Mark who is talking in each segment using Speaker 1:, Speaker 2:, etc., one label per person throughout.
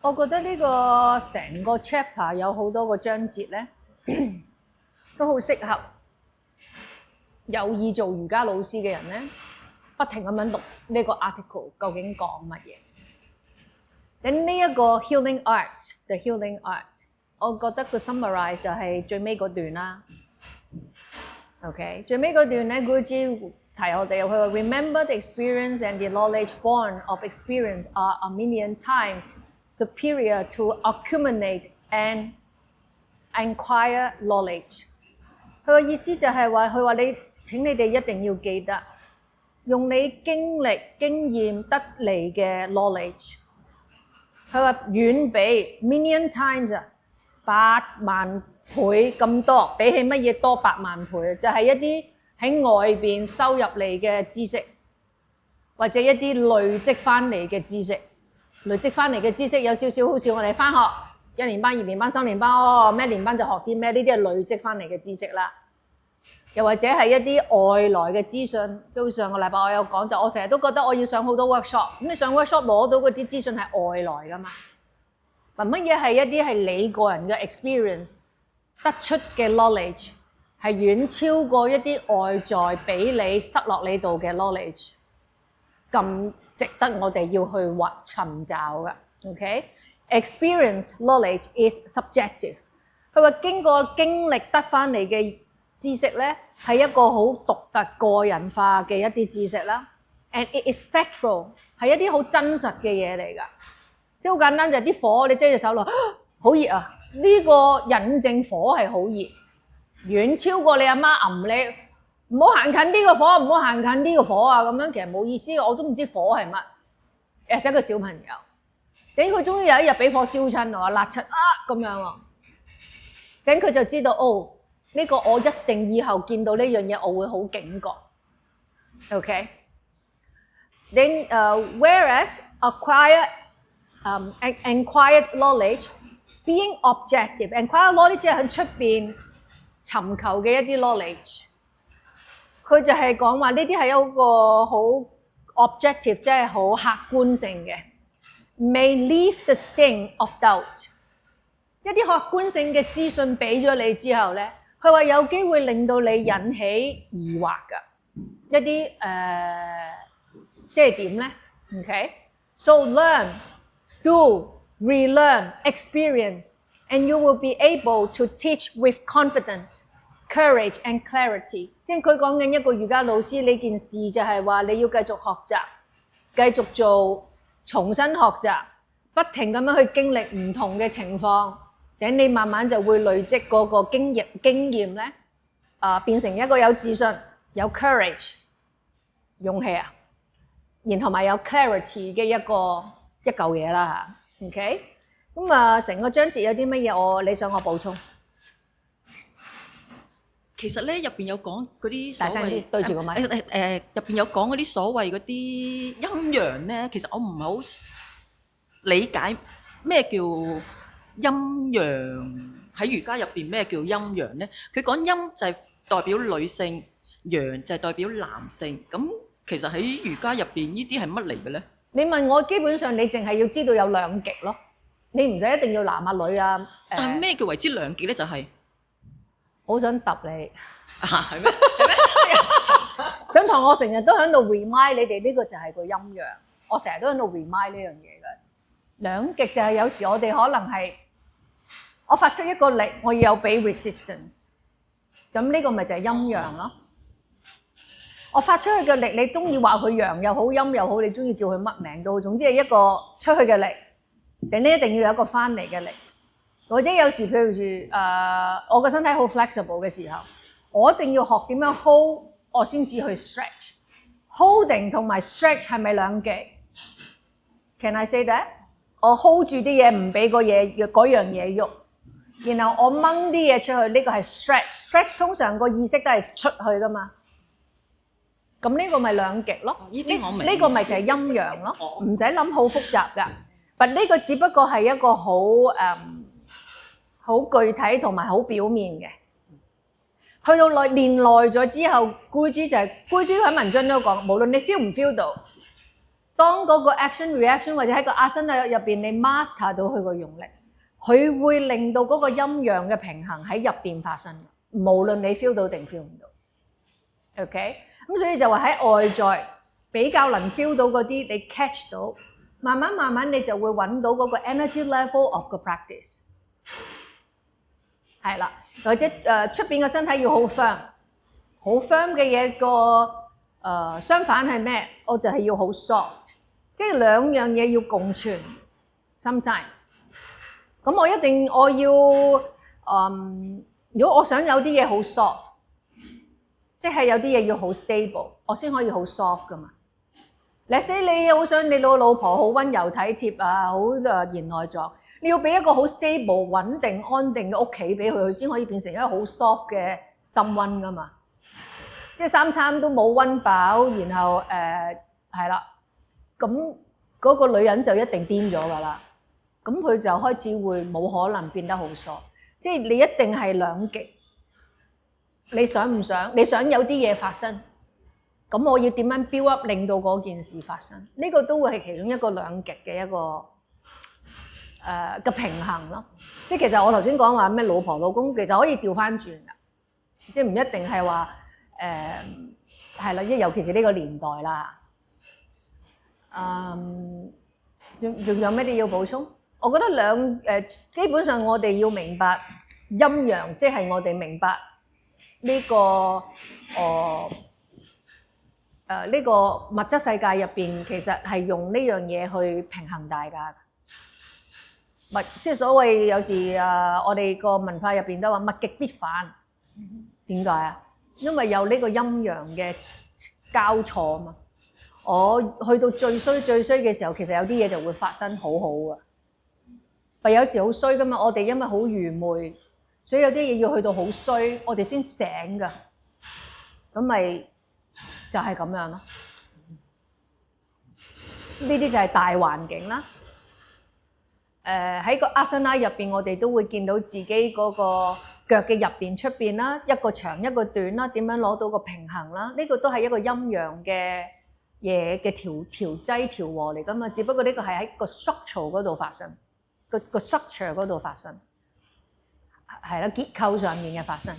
Speaker 1: 我覺得呢個成個 chapter 有好多個章節咧，都好適合有意做瑜伽老師嘅人咧，不停咁樣讀呢個 article 究竟講乜嘢。咁呢一個 healing art，the healing art， 我覺得個 summarize 就係最尾嗰段啦。OK， 最尾嗰段咧 Guruji 提我哋，佢話 Remember the experience and the knowledge born of experience are a million times superior to accumulate and acquire knowledge。佢個意思就係話，佢話請你哋一定要記得，用你經歷經驗得嚟嘅 knowledge。佢話遠比 million times 8萬倍咁多，比起乜嘢多8萬倍，就係一啲喺外邊收入嚟嘅知識，或者一啲累積翻嚟嘅知識。累積翻嚟嘅知識有少少好似我哋翻學1年班、2年班、3年班，咩年班就學啲咩，呢啲係累積翻嚟嘅知識啦。又或者係一啲外來嘅資訊，都上個禮拜我有講，就我成日都覺得我要上好多 workshop， 咁你上 workshop 攞到嗰啲資訊係外來噶嘛？乜嘢係一啲係你個人嘅 experience 得出嘅 knowledge， 係遠超過一啲外在俾你塞落你度嘅 knowledge， 咁值得我哋要去尋找嘅。OK，experience knowledge is subjective。佢話經過經歷得翻嚟嘅知識咧，係一個好獨特個人化嘅一啲知識啦。And it is factual， 係一啲好真實嘅嘢嚟㗎。即係好簡單，就係啲火你遮隻手落，好熱啊！呢個引證火係好熱，遠超過你阿媽揞你，唔好行近呢個火，唔好行近呢個火啊！咁樣其實冇意思嘅，我都唔知火係乜。誒，係一個小朋友，等佢終於有一日俾火燒親我，辣親咁樣喎，等佢就知道哦。呢個我一定以後見到呢樣嘢，我會好警覺。OK。Then whereas acquired knowledge being objective, acquired knowledge 即係喺出邊尋求嘅一啲 knowledge。佢就係講話呢啲係一個好 objective， 即係好客觀性嘅。May leave the sting of doubt。一啲客觀性嘅資訊俾咗你之後咧。佢話有機會令到你引起疑惑㗎，一啲即係點咧 ？OK，so learn, do, relearn, experience, and you will be able to teach with confidence, courage, and clarity。即係佢講緊一個瑜伽老師呢件事，就係話你要繼續學習，繼續做，重新學習，不停咁樣去經歷唔同嘅情況。等你慢慢就會累積嗰個經驗咧，變成一個有自信、有 courage 勇氣啊，然後埋有 clarity 嘅一嚿嘢啦嚇。OK， 咁成個章節有啲乜嘢你想我補充？
Speaker 2: 其實咧入邊有講嗰啲所謂，
Speaker 1: 大聲啲對住個麥。
Speaker 2: 入邊有講嗰啲所謂嗰啲陰陽咧，其實我唔係好理解咩叫陰陽。喺瑜伽入邊咩叫陰陽咧？佢講陰就係代表女性，陽就係代表男性。咁其實喺瑜伽入邊呢啲係乜嚟嘅咧？你
Speaker 1: 問我，基本上你淨係要知道有兩極咯，你唔使一定要男啊女啊。
Speaker 2: 但係咩叫為之兩極咧？就係
Speaker 1: 好想揼你
Speaker 2: 係咩？
Speaker 1: 想同我成日都喺度 remind 你哋呢個就係個陰陽。我成日都喺度 remind 呢樣嘢嘅。兩極就係有時我哋可能係我發出一個力，我要有俾 resistance， 咁呢個咪就係陰陽咯。我發出去嘅力，你中意話佢陽又好，陰又好，你中意叫佢乜名都好，總之係一個出去嘅力，定呢一定要有一個翻嚟嘅力。或者有時譬如住我個身體好 flexible 嘅時候，我一定要學點樣 hold， 我先至去 stretch。holding 同埋 stretch 係咪兩極 ？Can I say that？ 我 hold 住啲嘢唔俾嗰樣嘢喐，然後我掹啲嘢出去，呢個係 stretch。stretch 通常個意識都係出去噶嘛。咁呢個咪兩極咯。
Speaker 2: 呢啲我明。
Speaker 1: 呢個咪就係陰陽咯，唔使諗好複雜噶。但呢個只不過係一個好具體同埋好表面嘅。去到練耐咗之後，Guruji 就係Guruji喺文章都講，無論你 feel 唔 feel 到，當嗰個 action reaction 或者喺個 asana 入邊你 master 到佢個用力，佢會令到嗰個陰陽嘅平衡喺入邊發生，無論你 feel 到定 feel 唔到。OK， 咁所以就話喺外在比較能 feel 到嗰啲，你 catch 到，慢慢你就會揾到嗰個 energy level of 個 practice。係啦，或者出邊個身體要好 firm， 好 firm 嘅嘢個相反係咩？我就係要好 soft， 即係兩樣嘢要共存。sometimes， 咁我要如果我想有啲嘢好 soft， 即係有啲嘢要好 stable， 我先可以好 soft 噶嘛。let's say 你好想你老婆好溫柔體貼啊，好賢內助，你要俾一個好 stable、穩定、安定嘅屋企俾佢，佢先可以變成一個好 soft 嘅心溫噶嘛。即係三餐都冇溫飽，然後係啦，咁嗰個女人就一定癲咗㗎啦。咁佢就開始會冇可能變得好 soft。即係你一定係兩極。你想唔想？你想有啲嘢發生，咁我要點樣 build up 令到嗰件事發生？呢個都會係其中一個兩極嘅一個嘅平衡咯。即係其實我頭先講話咩老婆老公，其實可以調翻轉㗎，即係唔一定係話係啦，尤其是呢個年代啦。仲有咩啲要補充？我覺得基本上我哋要明白陰陽，即係我哋明白呢個呢個物質世界入邊，其實係用呢樣嘢去平衡大家。即係所謂有時我哋個文化入邊都話物極必反。點解啊？因為有呢個陰陽嘅交錯啊嘛。我去到最衰嘅時候，其實有啲嘢就會發生好好㗎。但有時好衰㗎嘛，我哋因為好愚昧，所以有啲嘢要去到好衰，我哋先醒㗎。咁咪就係咁樣咯。呢啲就係大環境啦。喺個 asana 入邊，我哋都會見到自己嗰個腳嘅入邊、出邊啦，一個長一個短啦，點樣攞到個平衡啦？呢個都係一個陰陽嘅嘢嘅調劑調和嚟㗎嘛。只不過呢個係喺個 structure 嗰度發生，個 structure 嗰度發生，係啦，結構上面嘅發生。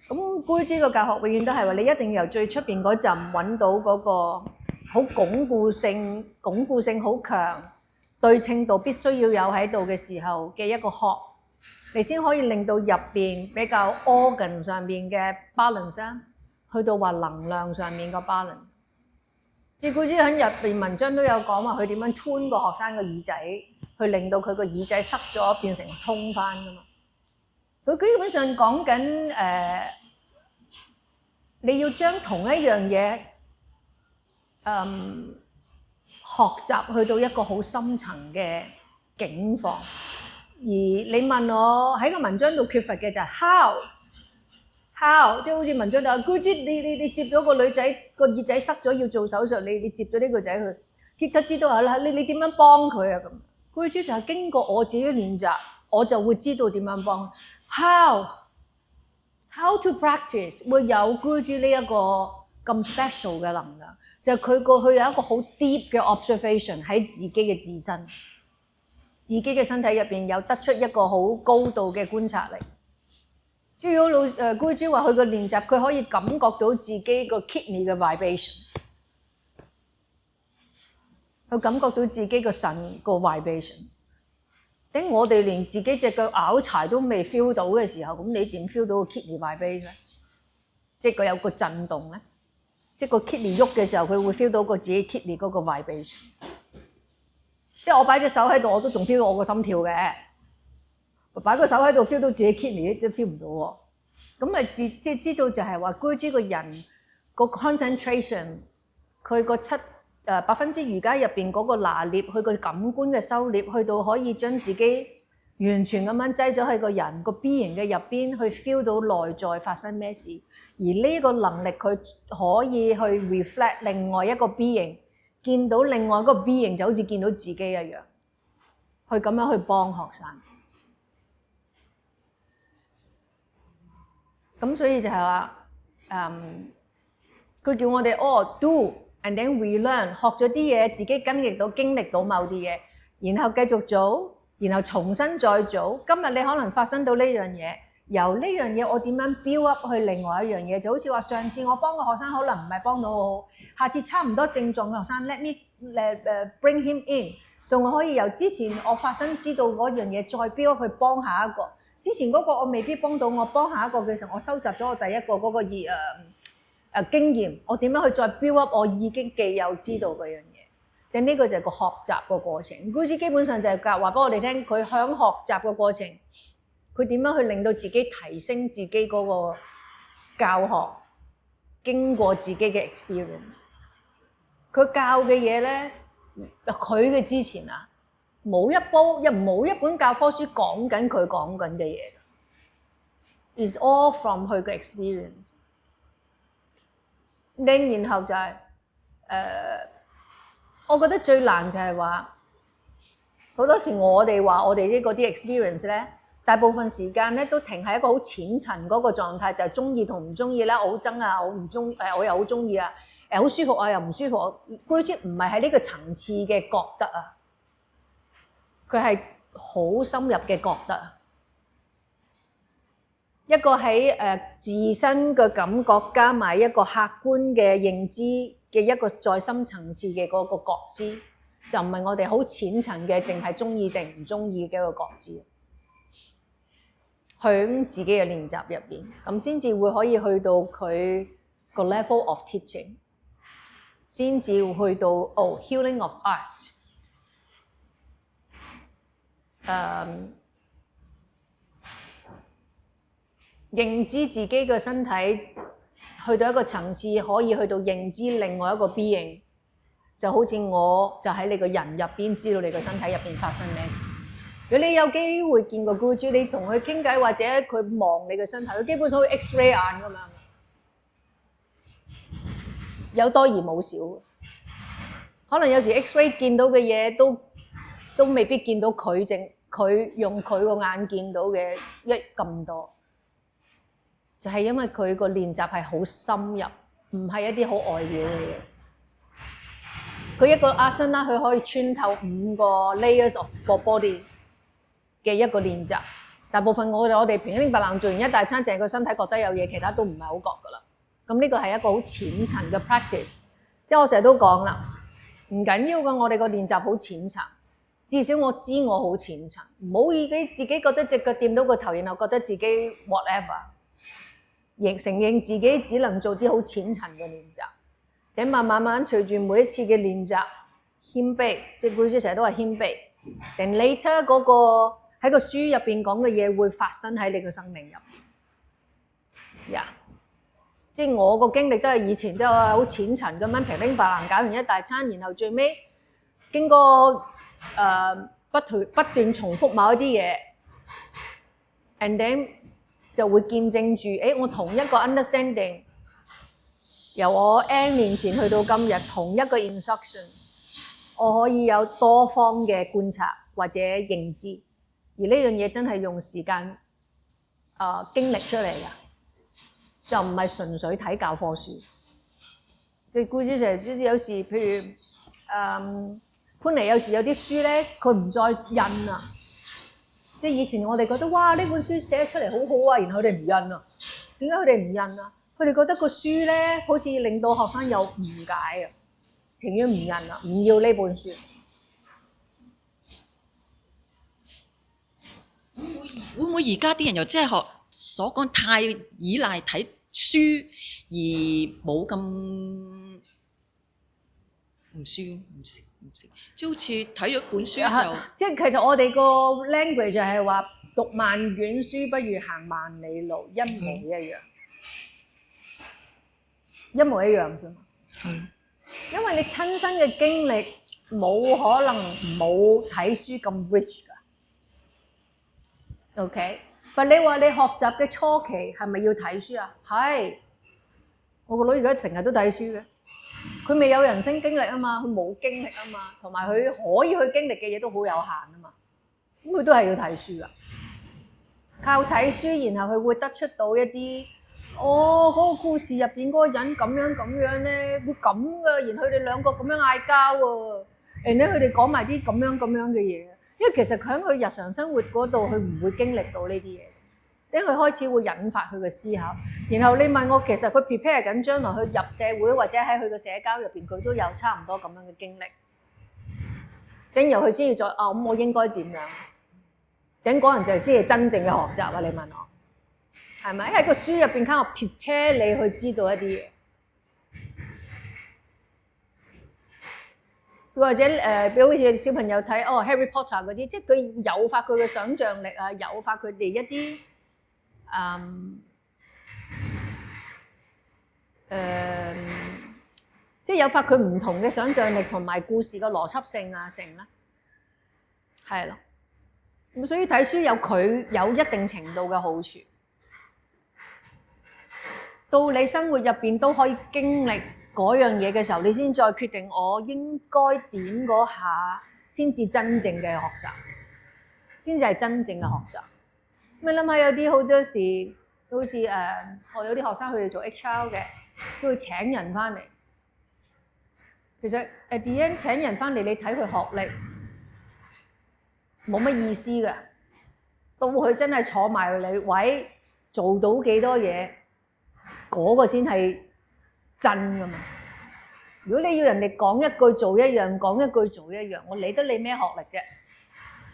Speaker 1: 咁觀之個教學永遠都係話，你一定要由最出邊嗰陣揾到嗰個好鞏固性好強。對稱度必須要有喺度嘅時候嘅一個殼，你先可以令到入邊比較 organ 上面嘅 balance 啊，去到話能量上面個 balance。即係顧主喺入邊文章都有講話，佢點樣 tune 個學生個耳仔，去令到佢個耳仔塞咗變成通翻㗎嘛。佢基本上講緊你要將同一樣嘢學習去到一個好深層嘅境況，而你問我喺個文章度缺乏嘅就係 how， 即係好似文章度話，姑姐你接咗個女仔個耳仔塞咗要做手術，你接咗呢個仔去，結果知道啊，你點樣幫佢啊咁？姑姐就係經過我自己練習，我就會知道點樣幫。How to practice 會有姑姐呢一個咁 special 嘅能量。就係佢過去有一個好 deep 嘅 observation 喺自己嘅自身，自己嘅身體入邊有得出一個好高度嘅觀察力。即係如果姑姐話佢個練習，佢可以感覺到自己個 kidney 嘅 vibration， 佢感覺到自己個腎個 vibration。等我哋連自己隻腳拗柴都未 feel 到嘅時候，咁你點 feel 到個 kidney vibration 咧？即係佢有個震動咧。即係個 kidney 喐嘅時候，佢會 feel 到個自己 kidney 嗰個 vibration。即係我擺隻手喺度，我都仲 feel 到我個心跳嘅。擺個手喺度 feel 到自己 kidney 都 feel 唔到喎。咁咪即係知道就係話，居之個人個 concentration， 佢個7%瑜伽入邊嗰個拿捏，佢個感官嘅收捏，去到可以將自己完全咁樣擠咗喺個人個 being 嘅入邊，去 feel 到內在發生咩事。而呢個能力佢可以去 reflect 另外一個 being， 見到另外一個 being 就好似見到自己一樣，去咁樣去幫學生。咁所以就係話，佢叫我哋do ，and then relearn 學咗啲嘢，自己經歷到某啲嘢，然後繼續做，然後重新再做。今日你可能發生到呢樣嘢，由呢樣嘢我點樣 build up 去另外一樣嘢，就好似話上次我幫個學生可能唔係幫到我好，下次差唔多症狀嘅學生 let me bring him in， 所以我可以由之前我發生知道嗰樣嘢再 build up 去幫下一個。之前嗰個我未必幫到我，幫下一個嘅時候，我收集咗我第一個嗰個經驗，我點樣去再 build up 我已經既有知道嗰樣嘢。但呢個就係個學習個過程。故事基本上就係話俾我哋聽，佢響學習個過程，佢點樣去令到自己提升自己嗰個教學，經過自己嘅 experience。佢教嘅嘢咧，佢嘅之前啊，冇一本教科書講緊佢講緊嘅嘢。It's all from 佢嘅 experience。然後就係我覺得最難就係話，好多時我哋話我哋呢個啲 experience 咧，大部分時間咧都停喺一個好淺層嗰個狀態，就係中意同唔中意啦，我好憎啊，我唔中我又好中意啊，好舒服啊又唔舒服。Graduate 唔係喺呢個層次嘅覺得啊，佢係好深入嘅覺得啊，一個喺自身嘅感覺加埋一個客觀嘅認知嘅一個再深層次嘅嗰個覺知，就唔係我哋好淺層嘅，淨係中意定唔中意嘅一個覺知。喺自己嘅練習入邊，咁先至會可以去到佢個 level of teaching， 先至會去到healing of art。認知自己嘅身體，去到一個層次，可以去到認知另外一個 being， 就好似我就喺你個人入邊知道你個身體入邊發生咩事。如果你有機會見過 Guruji， 你同佢傾偈或者佢望你嘅身體，佢基本上好似 X-ray 眼咁樣，有多而冇少。可能有時 X-ray 見到嘅嘢都未必見到佢用佢個眼見到嘅咁多。就係因為佢個練習係好深入，唔係一啲好外表嘅嘢。佢一個asana佢可以穿透5個 layers of body 嘅一個練習。大部分我哋平平白爛做完一大餐，淨係個身體覺得有嘢，其他都唔係好覺噶啦。咁呢個係一個好淺層嘅 practice。即係我成日都講啦，唔緊要㗎，我哋個練習好淺層，至少我知我好淺層，唔好自己覺得隻腳掂到個頭，然後覺得自己 whatever。承認自己只能做啲好淺層嘅練習，等慢慢隨住每一次嘅練習謙卑，即係 Guruji 成日都話謙卑。等 later 嗰個喺個書入邊講嘅嘢會發生喺你個生命入面。即係我個經歷都係以前都係好淺層咁樣平平白爛搞完一大餐，然後最尾經過不斷重複某一啲嘢 ，and then就會見證住，我同一個 understanding， 由我 N 年前去到今日，同一個 instructions， 我可以有多方嘅觀察或者認知，而呢樣嘢真係用時間經歷出嚟㗎，就唔係純粹睇教科書。即係Guruji成日有時，譬如潘尼有時有啲書咧，佢唔再印啊。即係以前我哋覺得哇呢本書寫出嚟好好啊，然後佢哋唔印啊。點解佢哋唔印啊？佢哋覺得個書咧好似令到學生有誤解啊，情願唔印啊，唔要呢本書。
Speaker 2: 會唔會而家啲人又即係學所講太依賴睇書而冇咁唔舒？即係好似睇咗本書就
Speaker 1: 即係其實我哋個 language 就係話讀萬卷書不如行萬里路，一模一樣，一模一樣啫嘛。因為你親身嘅經歷冇可能冇睇書咁 rich 㗎。OK， 但你話你學習嘅初期係咪要睇書啊？係，我個女而家成日都睇書嘅。佢未有人生經歷啊嘛，佢冇經歷啊嘛，同埋佢可以去經歷嘅嘢都好有限啊嘛，咁佢都係要睇書噶，靠睇書，然後佢會得出到一啲哦，嗰個故事入邊嗰個人咁樣咧，會咁噶，然後佢哋兩個咁樣嗌交喎，然後佢哋講埋啲咁樣嘅嘢，因為其實佢喺佢日常生活嗰度，佢唔會經歷到呢啲嘢，等佢開始會引發佢嘅思考。然後你問我，其實佢 prepare 緊將來佢入社會或者喺佢嘅社交入邊，佢都有差唔多咁樣嘅經歷，等然後佢先至再咁我應該點樣？等嗰人就先係真正嘅學習啊！你問我。係咪喺個書入邊卡我 prepare 你去知道一啲嘢，或者比如好似小朋友睇Harry Potter 嗰啲，即係佢誘發佢嘅想像力啊，誘發佢哋一啲即係誘發佢唔同嘅想像力同埋故事嘅邏輯性啊，成啦，係咯。咁所以睇書有一定程度嘅好處。到你生活入邊都可以經歷嗰樣嘢嘅時候，你先再決定我應該點嗰下先至真正嘅學習，先至係真正嘅學習。咁你諗下有啲好多時，好似我有啲學生佢哋做 HR 嘅，都會請人翻嚟。其實at the end請人翻嚟，你睇佢學歷冇乜意思㗎。到佢真係坐埋你位，做到幾多嘢？嗰個先係真噶嘛！如果你要人哋講一句做一樣，講一句做一樣，我理得你咩學歷啫？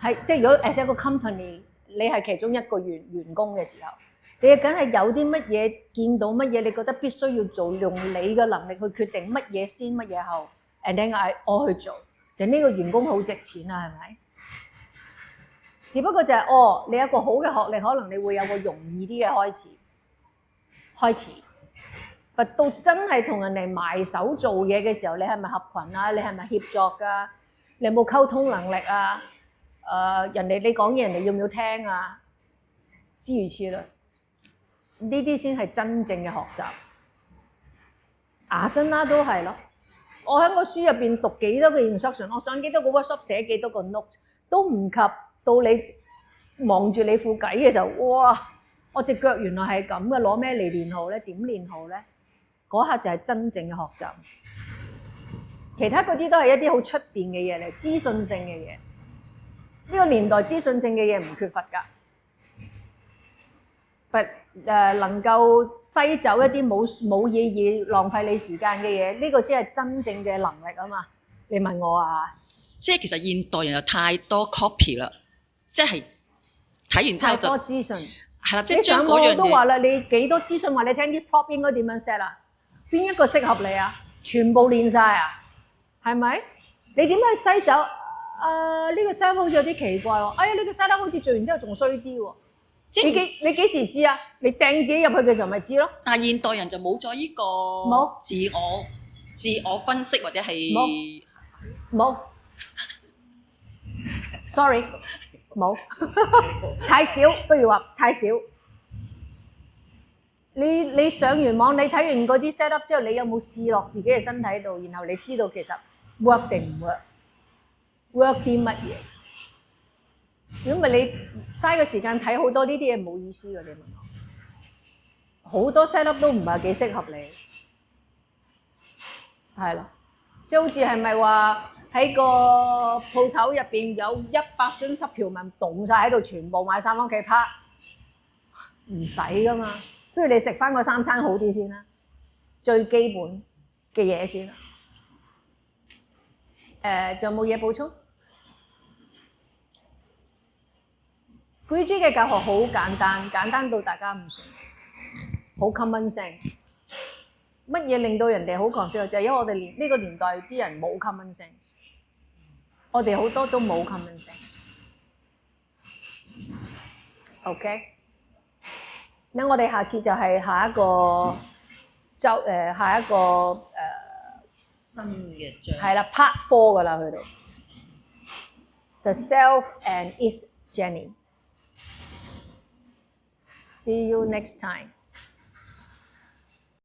Speaker 1: 係即係如果 as 一個 company，你係其中一個員工嘅時候，你梗係有啲乜嘢見到乜嘢，你覺得必須要做，用你嘅能力去決定乜嘢先乜嘢後 ，and then 我去做，定呢個員工好值錢啊？係咪？只不過就係你有個好嘅學歷，可能你會有個容易啲嘅開始。到真係同人哋埋手做嘢嘅時候，你係咪合群啊？你係咪協作㗎？你有冇溝通能力啊？人哋你講嘢，人哋要唔要聽啊？諸如此類，呢啲先係真正嘅學習。亞森啦都係咯，我喺個書入邊讀幾多個 instruction， 我上幾多個 workshop， 寫幾多個 note， 都唔及到你望住你副偈嘅時候，哇！我隻腳原來係咁嘅，攞咩嚟練好咧？點練好咧？嗰刻就係真正嘅學習，其他嗰啲都係一啲好出邊嘅嘢嚟，資訊性嘅嘢。呢個年代資訊性嘅嘢唔缺乏㗎，能夠篩走一啲冇意義、浪費你時間嘅嘢，呢個先係真正嘅能力啊嘛！你問我啊？即係其實現代人有太多 copy 啦，即係睇完之後就太多資訊係啦，即係將嗰樣嘢。你上網都話啦，你幾多資訊話你聽啲 prop 應該點樣 set 啊？邊一個適合你啊？全部練晒啊？係咪？你點去篩走？呢個 set 好似有啲奇怪喎。哎呀，呢個 set 好似做完之後仲衰啲喎。你幾時知啊？你掟自己入去嘅時候咪知咯。但係現代人就冇咗呢個自我分析或者係冇。Sorry， 冇太少，不如話太少。你上完網，你睇完嗰啲 set up 之後，你有冇試落自己嘅身體度？然後你知道其實 work 定唔 work 啲乜嘢？如果唔係你嘥個時間睇好多呢啲嘢冇意思㗎，你問我，好多 set up 都唔係幾適合你，係咯，即係好似係咪話喺個鋪頭入邊有100樽濕條紋棟曬喺度，全部買3番茄啪，唔使㗎嘛。不如你食翻個3餐好啲先啦，最基本嘅嘢先啦。仲有冇嘢補充？Guruji嘅教學好簡單，簡單到大家唔信，好 common sense。乜嘢令到人哋好 confuse？就係因為我哋呢個年代啲人冇 common sense， 我哋好多都冇 common sense。OK。咁我哋下次就係下一個新嘅章，係啦 ，Part 4噶啦，去到 The Self and Its Journey。See you next time.